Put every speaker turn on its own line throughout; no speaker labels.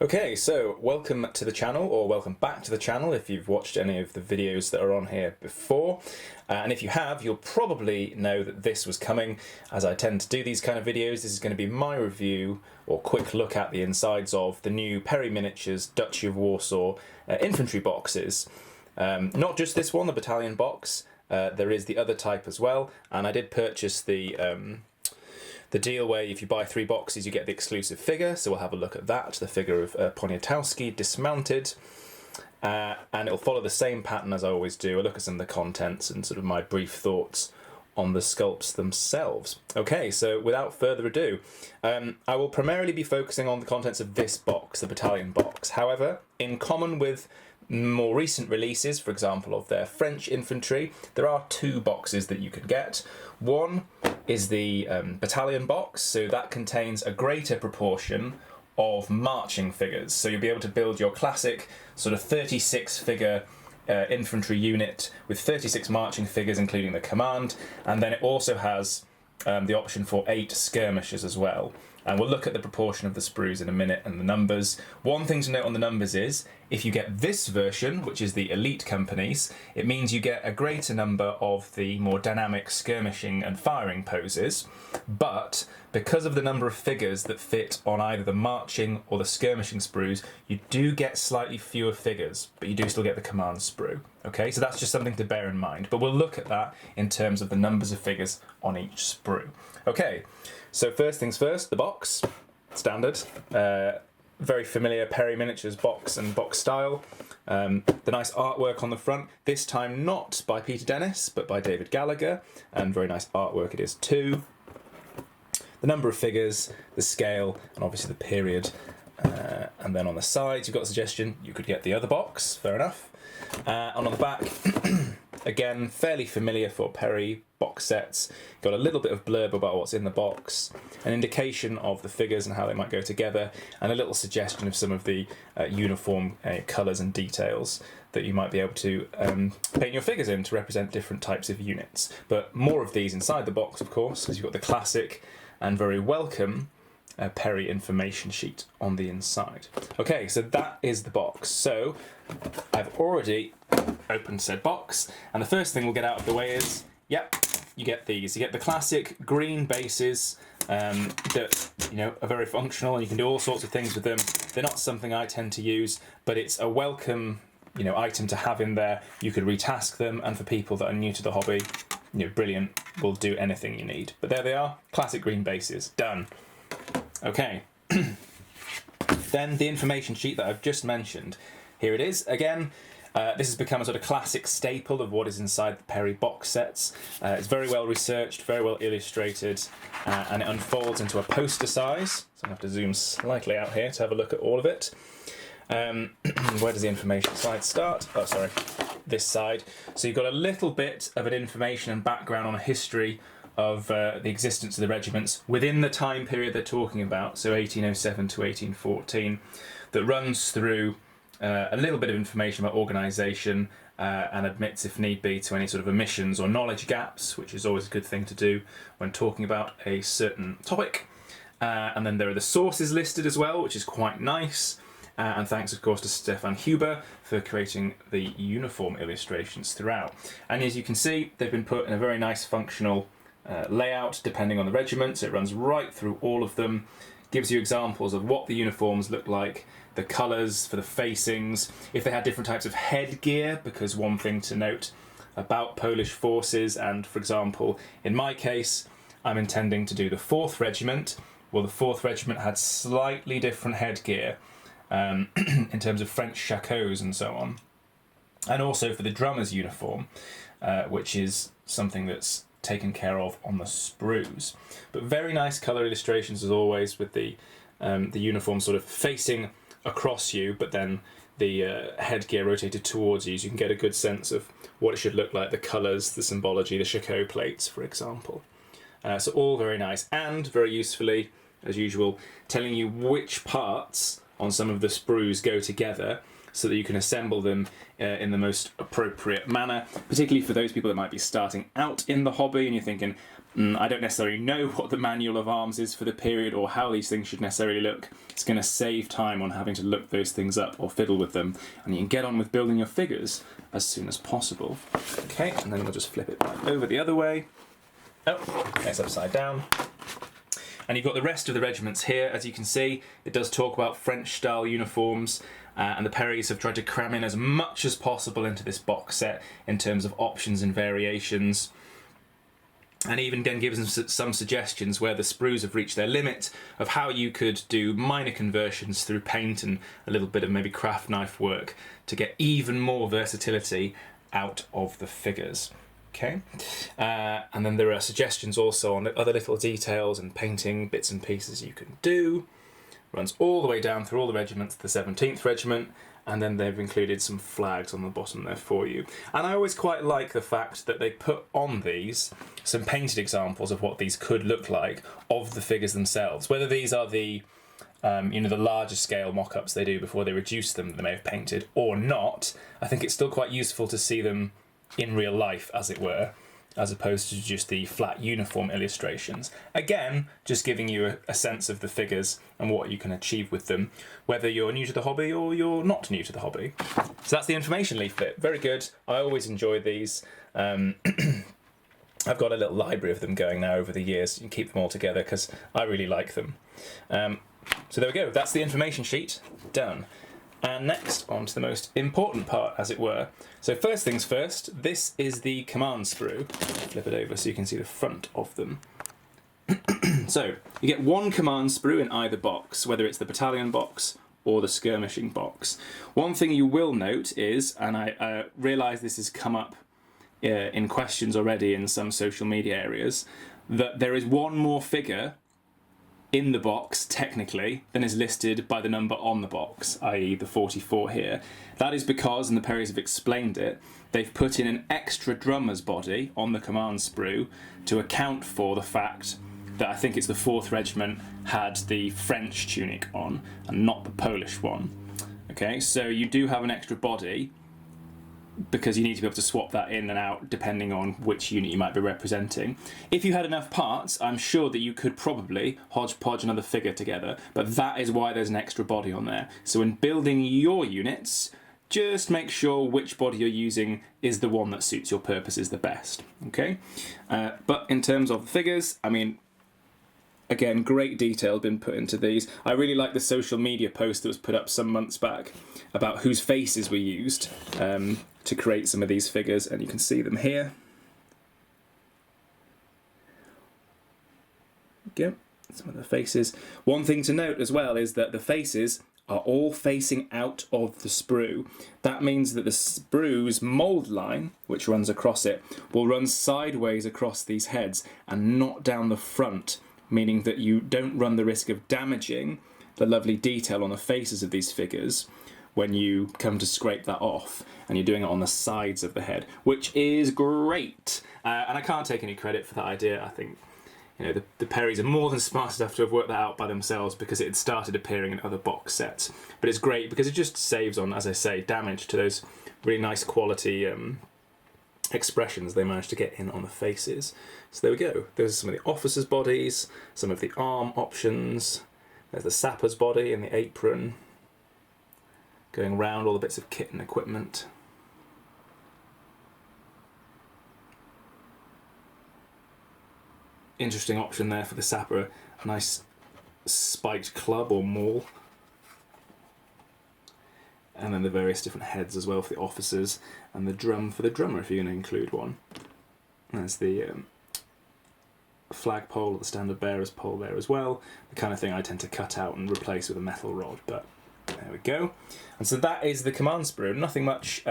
Okay, so welcome to the channel, or welcome back to the channel if you've watched any of the videos that are on here before. And if you have, you'll probably know that this was coming. As I tend to do these kind of videos, this is going to be my review or quick look at the insides of the new Perry Miniatures Duchy of Warsaw infantry boxes. Not just this one, the Battalion box, there is the other type as well, and I did purchase the deal where if you buy 3 boxes you get the exclusive figure, so we'll have a look at that, the figure of Poniatowski dismounted, and it'll follow the same pattern as I always do. I'll look at some of the contents and sort of my brief thoughts on the sculpts themselves. Okay, so without further ado, I will primarily be focusing on the contents of this box, the Battalion box. However, in common with more recent releases, for example of their French infantry, there are 2 boxes that you can get. One is the Battalion box, so that contains a greater proportion of marching figures. So you'll be able to build your classic sort of 36 figure infantry unit with 36 marching figures including the command, and then it also has the option for 8 skirmishers as well. And we'll look at the proportion of the sprues in a minute and the numbers. One thing to note on the numbers is, if you get this version, which is the elite companies, it means you get a greater number of the more dynamic skirmishing and firing poses. But because of the number of figures that fit on either the marching or the skirmishing sprues, you do get slightly fewer figures, but you do still get the command sprue. Okay, so that's just something to bear in mind. But we'll look at that in terms of the numbers of figures on each sprue. Okay. So first things first, the box, standard, very familiar Perry Miniatures box and box style. The nice artwork on the front, this time not by Peter Dennis, but by David Gallagher, and very nice artwork it is too. The number of figures, the scale, and obviously the period. And then on the sides, you've got a suggestion, you could get the other box, fair enough. And on the back, again, fairly familiar for Perry box sets. Got a little bit of blurb about what's in the box, an indication of the figures and how they might go together, and a little suggestion of some of the uniform colours and details that you might be able to paint your figures in to represent different types of units. But more of these inside the box, of course, because you've got the classic and very welcome Perry information sheet on the inside. Okay, so that is the box. So I've already opened said box, and the first thing we'll get out of the way is, yep, you get these. You get the classic green bases that, you know, are very functional and you can do all sorts of things with them. They're not something I tend to use, but it's a welcome, you know, item to have in there. You could retask them, and for people that are new to the hobby, you know, brilliant, will do anything you need. But there they are, classic green bases, done. Okay, then the information sheet that I've just mentioned. Here it is again. This has become a sort of classic staple of what is inside the Perry box sets. It's very well researched, very well illustrated, and it unfolds into a poster size. So I have to zoom slightly out here to have a look at all of it. Where does the information slide start? Oh, sorry, this side. So you've got a little bit of an information and background on a history of the existence of the regiments within the time period they're talking about, so 1807 to 1814, that runs through a little bit of information about organisation and admits, if need be, to any sort of omissions or knowledge gaps, which is always a good thing to do when talking about a certain topic. And then there are the sources listed as well, which is quite nice. And thanks, of course, to Stefan Huber for creating the uniform illustrations throughout. And as you can see, they've been put in a very nice functional layout depending on the regiment, so it runs right through all of them, gives you examples of what the uniforms look like, the colours for the facings, if they had different types of headgear, because one thing to note about Polish forces, and for example in my case I'm intending to do the 4th Regiment, well, the 4th Regiment had slightly different headgear in terms of French chapeaux and so on, and also for the drummer's uniform, which is something that's taken care of on the sprues. But very nice colour illustrations as always, with the uniform sort of facing across you, but then the headgear rotated towards you, so you can get a good sense of what it should look like, the colours, the symbology, the chapeau plates, for example. So all very nice, and very usefully, as usual, telling you which parts on some of the sprues go together, so that you can assemble them in the most appropriate manner, particularly for those people that might be starting out in the hobby and you're thinking, I don't necessarily know what the manual of arms is for the period or how these things should necessarily look. It's going to save time on having to look those things up or fiddle with them, and you can get on with building your figures as soon as possible. Okay, and then we'll just flip it back over the other way. Oh, it's upside down. And you've got the rest of the regiments here. As you can see, it does talk about French-style uniforms, and the Perrys have tried to cram in as much as possible into this box set in terms of options and variations. And even then gives them some suggestions where the sprues have reached their limit of how you could do minor conversions through paint and a little bit of maybe craft knife work to get even more versatility out of the figures. Okay, and then there are suggestions also on other little details and painting bits and pieces you can do. Runs all the way down through all the regiments to the 17th Regiment, and then they've included some flags on the bottom there for you. And I always quite like the fact that they put on these some painted examples of what these could look like of the figures themselves. Whether these are the the larger scale mock-ups they do before they reduce them that they may have painted or not, I think it's still quite useful to see them in real life, as it were, as opposed to just the flat uniform illustrations. Again, just giving you a sense of the figures and what you can achieve with them, whether you're new to the hobby or you're not new to the hobby. So that's the information leaflet. Very good. I always enjoy these. I've got a little library of them going now over the years. You can keep them all together because I really like them. So there we go. That's the information sheet. Done. And next, on to the most important part, as it were. So first things first, this is the command sprue. Flip it over so you can see the front of them. So, you get one command sprue in either box, whether it's the battalion box or the skirmishing box. One thing you will note is, and I realise this has come up in questions already in some social media areas, that there is one more figure in the box, technically, than is listed by the number on the box, i.e. the 44 here. That is because, and the Perrys have explained it, they've put in an extra drummer's body on the command sprue to account for the fact that I think it's the 4th Regiment had the French tunic on and not the Polish one. Okay, so you do have an extra body because you need to be able to swap that in and out depending on which unit you might be representing. If you had enough parts, I'm sure that you could probably hodgepodge another figure together, but that is why there's an extra body on there. So in building your units, just make sure which body you're using is the one that suits your purposes the best, okay? But in terms of figures, I mean, again, great detail been put into these. I really like the social media post that was put up some months back about whose faces were used to create some of these figures, and you can see them here. Okay, some of the faces. One thing to note as well is that the faces are all facing out of the sprue. That means that the sprue's mould line, which runs across it, will run sideways across these heads and not down the front, meaning that you don't run the risk of damaging the lovely detail on the faces of these figures when you come to scrape that off, and you're doing it on the sides of the head, which is great. And I can't take any credit for that idea. I think the Perrys are more than smart enough to have worked that out by themselves because it had started appearing in other box sets. But it's great because it just saves on, as I say, damage to those really nice quality expressions they managed to get in on the faces. So there we go. There's some of the officers' bodies, some of the arm options. There's the sapper's body and the apron, going round all the bits of kit and equipment. Interesting option there for the sapper, a nice spiked club or maul. And then the various different heads as well for the officers, and the drum for the drummer if you're going to include one. There's the flagpole or the standard bearer's pole there as well, the kind of thing I tend to cut out and replace with a metal rod, but there we go. And so that is the command sprue. Nothing much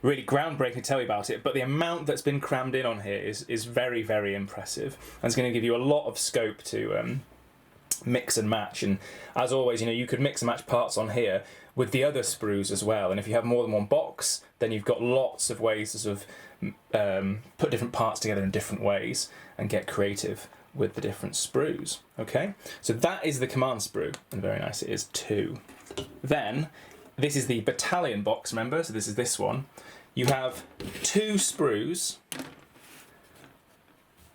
really groundbreaking to tell you about it, but the amount that's been crammed in on here is very, very impressive, and it's going to give you a lot of scope to mix and match. And as always, you could mix and match parts on here with the other sprues as well, and if you have more than one box, then you've got lots of ways to sort of put different parts together in different ways and get creative with the different sprues. Okay, so that is the command sprue, and very nice it is too. Then this is the battalion box, remember, so this is this one. You have 2 sprues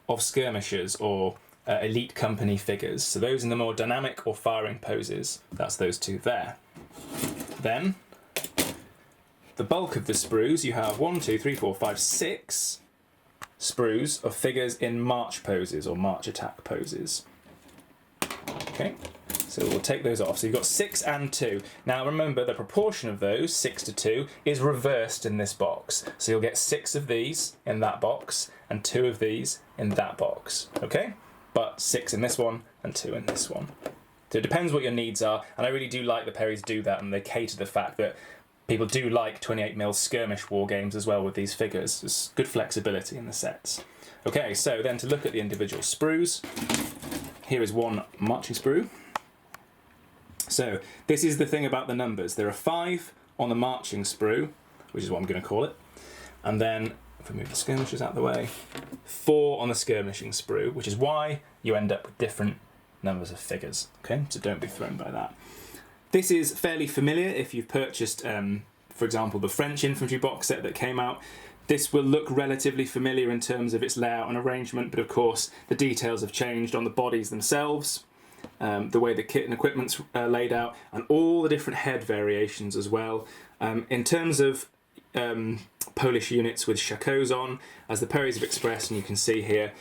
of skirmishers or elite company figures. So those in the more dynamic or firing poses, that's those two there. Then, the bulk of the sprues, you have 1, 2, 3, 4, 5, 6 sprues of figures in march poses or march attack poses. Okay, so we'll take those off. So you've got 6 and 2. Now remember, the proportion of those, 6 to 2, is reversed in this box. So you'll get 6 of these in that box and 2 of these in that box. Okay, but 6 in this one and 2 in this one. So it depends what your needs are, and I really do like the Perrys do that, and they cater to the fact that people do like 28mm skirmish war games as well with these figures. There's good flexibility in the sets. Okay, so then to look at the individual sprues, here is one marching sprue. So this is the thing about the numbers. There are 5 on the marching sprue, which is what I'm going to call it, and then if we move the skirmishers out of the way, 4 on the skirmishing sprue, which is why you end up with different numbers of figures. Okay, so don't be thrown by that. This is fairly familiar if you've purchased, for example, the French infantry box set that came out. This will look relatively familiar in terms of its layout and arrangement, but of course the details have changed on the bodies themselves, the way the kit and equipment's laid out, and all the different head variations as well. In terms of Polish units with shakoes on, as the Perrys have expressed, and you can see here,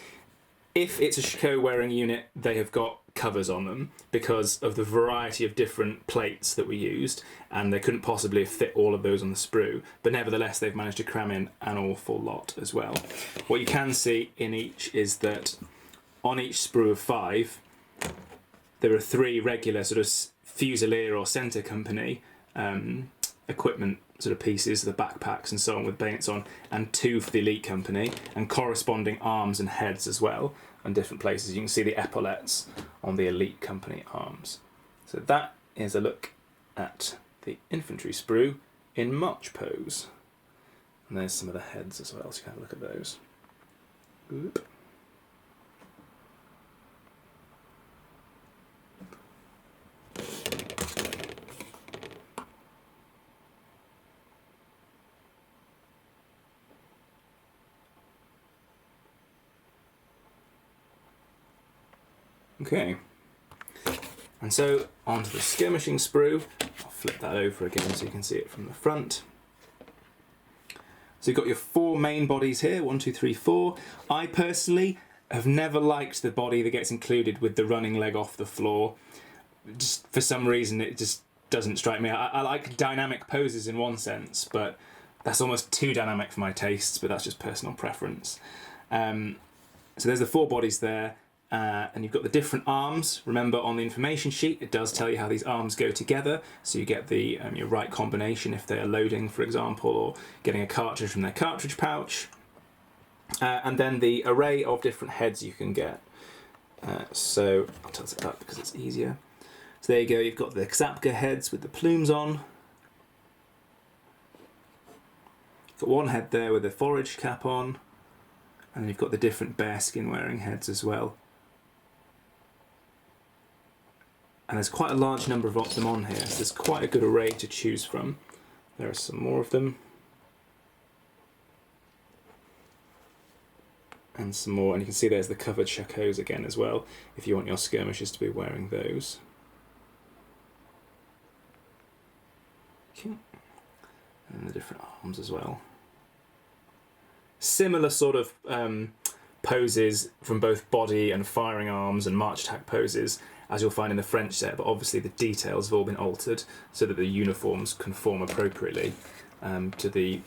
if it's a shako wearing unit, they have got covers on them because of the variety of different plates that we used, and they couldn't possibly fit all of those on the sprue, but nevertheless they've managed to cram in an awful lot as well. What you can see in each is that on each sprue of 5 there are 3 regular sort of fusilier or centre company equipment sort of pieces, the backpacks and so on with bayonets on, and 2 for the elite company, and corresponding arms and heads as well on different places. You can see the epaulettes on the elite company arms. So that is a look at the infantry sprue in march pose. And there's some of the heads as well, so you can have a look at those. Oop. Okay, and so onto the skirmishing sprue. I'll flip that over again so you can see it from the front. So you've got your 4 main bodies here, 1, 2, 3, 4. I personally have never liked the body that gets included with the running leg off the floor. Just for some reason it just doesn't strike me. I like dynamic poses in one sense, but that's almost too dynamic for my tastes, but that's just personal preference. So there's the 4 bodies there. And you've got the different arms. Remember, on the information sheet it does tell you how these arms go together, so you get the your right combination if they're loading, for example, or getting a cartridge from their cartridge pouch, and then the array of different heads you can get. So I'll tilt it up because it's easier. So there you go, you've got the Zapka heads with the plumes on. You've got one head there with a forage cap on, and then you've got the different bearskin wearing heads as well. And there's quite a large number of them on here, so there's quite a good array to choose from. There are some more of them. And some more, and you can see there's the covered shakos again as well, if you want your skirmishers to be wearing those. Okay. And the different arms as well. Similar sort of poses from both body and firing arms and march attack poses as you'll find in the French set, but obviously the details have all been altered so that the uniforms conform appropriately to the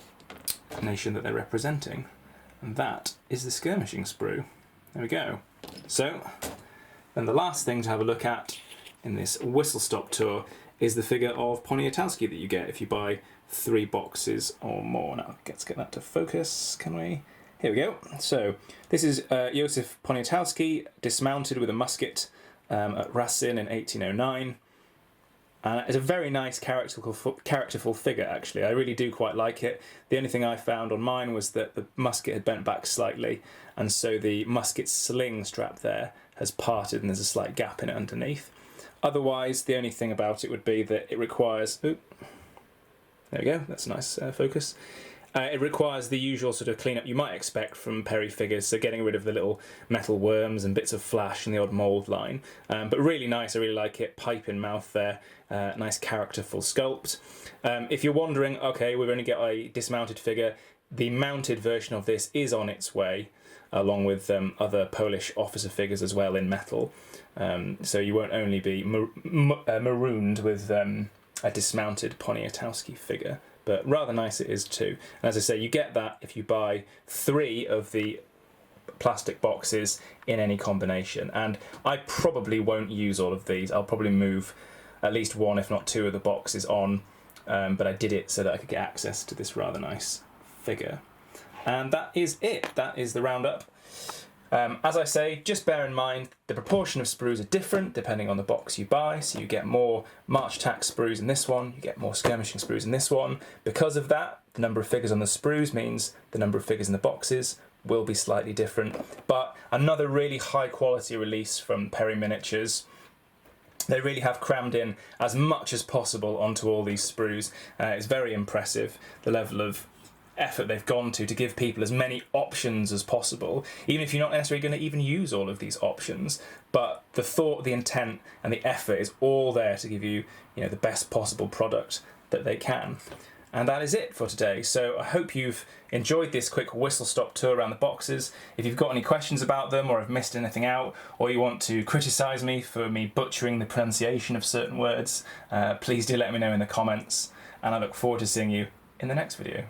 nation that they're representing. And that is the skirmishing sprue. There we go. So, then the last thing to have a look at in this whistle-stop tour is the figure of Poniatowski that you get if you buy 3 boxes or more. Now, let's get that to focus, can we? Here we go. So, this is Josef Poniatowski dismounted with a musket at Racine in 1809. It's a very nice characterful figure, actually. I really do quite like it. The only thing I found on mine was that the musket had bent back slightly, and so the musket sling strap there has parted and there's a slight gap in it underneath. Otherwise, the only thing about it would be that it requires... Oop, there we go, that's a nice focus. It requires the usual sort of cleanup you might expect from Perry figures, so getting rid of the little metal worms and bits of flash and the odd mould line. But really nice, I really like it. Pipe in mouth there, nice characterful sculpt. If you're wondering, okay, we've only got a dismounted figure, the mounted version of this is on its way, along with other Polish officer figures as well in metal. So you won't only be marooned with a dismounted Poniatowski figure, but rather nice it is too. And as I say, you get that if you buy 3 of the plastic boxes in any combination. And I probably won't use all of these. I'll probably move at least 1, if not 2 of the boxes on, but I did it so that I could get access to this rather nice figure. And that is it. That is the roundup. As I say, just bear in mind the proportion of sprues are different depending on the box you buy, so you get more March Tack sprues in this one, you get more Skirmishing sprues in this one. Because of that, the number of figures on the sprues means the number of figures in the boxes will be slightly different. But another really high quality release from Perry Miniatures. They really have crammed in as much as possible onto all these sprues. It's very impressive, the level of effort they've gone to give people as many options as possible, even if you're not necessarily going to even use all of these options. But the thought, the intent and the effort is all there to give you, the best possible product that they can. And that is it for today. So I hope you've enjoyed this quick whistle-stop tour around the boxes. If you've got any questions about them, or have missed anything out, or you want to criticise me for me butchering the pronunciation of certain words, please do let me know in the comments, and I look forward to seeing you in the next video.